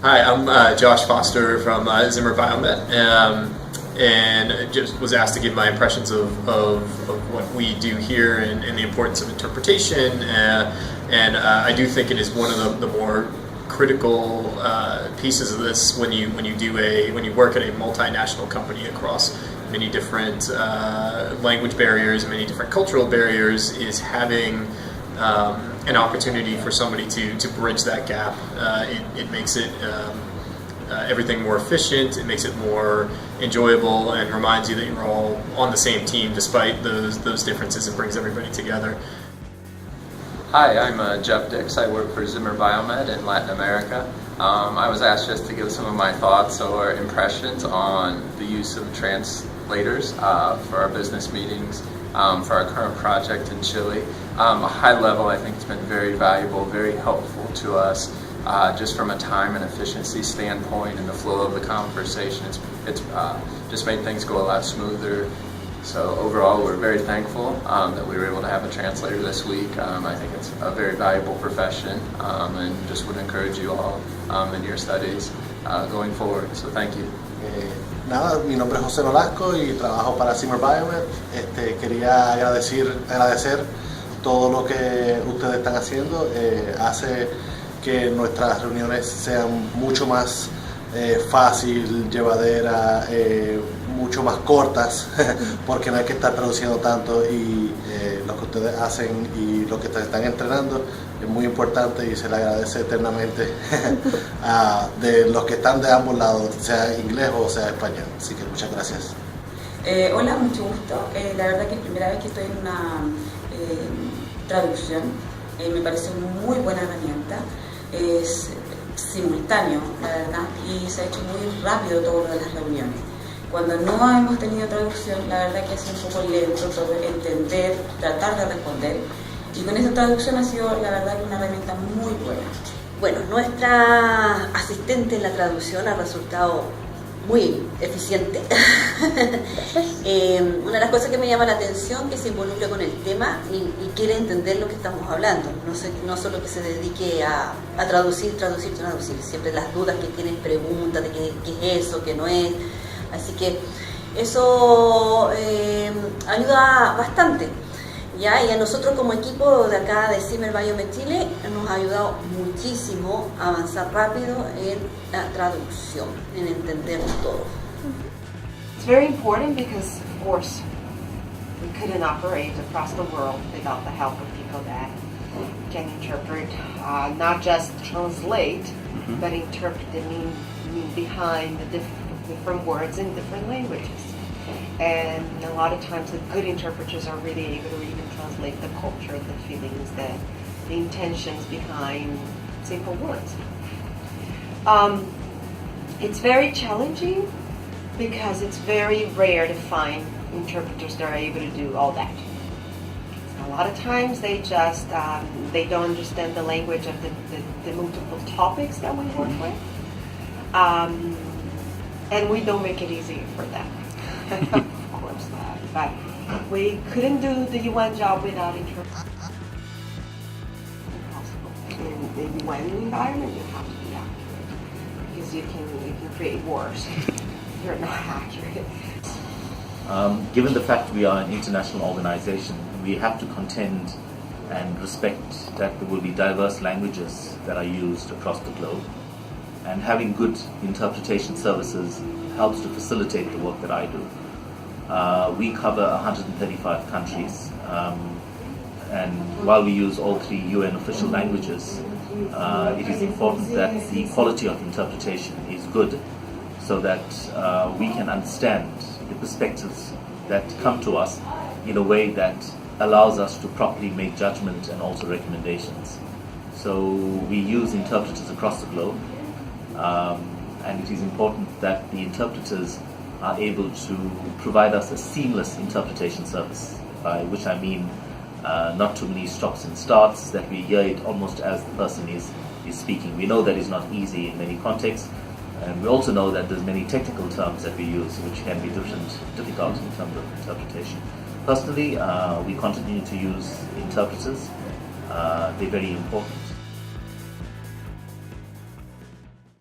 Hi, I'm Josh Foster from Zimmer Biomet, and just was asked to give my impressions of what we do here and the importance of interpretation. And I do think it is one of the more critical pieces of this when you work at a multinational company across many different language barriers, many different cultural barriers, is having an opportunity for somebody to bridge that gap. It makes it everything more efficient, it makes it more enjoyable, and reminds you that you're all on the same team despite those differences. It brings everybody together. Hi, I'm Jeff Dix. I work for Zimmer Biomet in Latin America. I was asked just to give some of my thoughts or impressions on the use of translators for our business meetings for our current project in Chile. High level, I think it's been very valuable, very helpful to us, just from a time and efficiency standpoint and the flow of the conversation. It's just made things go a lot smoother. So overall, we're very thankful that we were able to have a translator this week. I think it's a very valuable profession, and just would encourage you all in your studies going forward. So thank you. Nada, mi nombre es José Nolasco y trabajo para Zimmer Biomet. Quería agradecer todo lo que ustedes están haciendo. Hace que nuestras reuniones sean mucho más fácil, llevadera, mucho más cortas, porque no hay que estar traduciendo tanto, y lo que ustedes hacen y lo que ustedes están entrenando es muy importante y se le agradece eternamente de los que están de ambos lados, sea inglés o sea español. Así que muchas gracias. Hola, mucho gusto. La verdad que es la primera vez que estoy en una traducción. Me parece una muy buena herramienta. Es simultáneo, la verdad, y se ha hecho muy rápido todo lo de las reuniones. Cuando no hemos tenido traducción, la verdad que ha sido un poco lento todo entender, tratar de responder, y con esta traducción ha sido, la verdad, una herramienta muy buena. Bueno, nuestra asistente en la traducción ha resultado muy eficiente. Una de las cosas que me llama la atención es que se involucra con el tema y quiere entender lo que estamos hablando, no solo que se dedique a traducir, siempre las dudas que tienen, preguntas de qué es eso, qué no es, así que eso ayuda bastante. ¿Ya? Y a nosotros como equipo de acá de Zimmer Biomet Chile nos ha ayudado muchísimo a avanzar rápido en la traducción, en entender todo. It's very important because, of course, we couldn't operate across the world without the help of people that can interpret, not just translate, but interpret the meaning behind the different words in different languages. And a lot of times the good interpreters are really able to even translate the culture, the feelings, the intentions behind simple words. It's very challenging because it's very rare to find interpreters that are able to do all that. A lot of times they just they don't understand the language of the multiple topics that we work with, and we don't make it easy for them. Of course not, but we couldn't do the UN job without interpreters. Impossible. In the UN environment, you have to be accurate because you can create wars. You're not accurate. Given the fact we are an international organization, we have to contend and respect that there will be diverse languages that are used across the globe, and having good interpretation services helps to facilitate the work that I do. We cover 135 countries, and while we use all 3 UN official languages, it is important that the quality of interpretation is good, so that we can understand the perspectives that come to us in a way that allows us to properly make judgment and also recommendations. So we use interpreters across the globe, and it is important that the interpreters are able to provide us a seamless interpretation service, by which I mean not too many stops and starts, that we hear it almost as the person is speaking. We know that is not easy in many contexts, and we also know that there's many technical terms that we use which can be difficult in terms of interpretation. Personally, we continue to use interpreters. They're very important.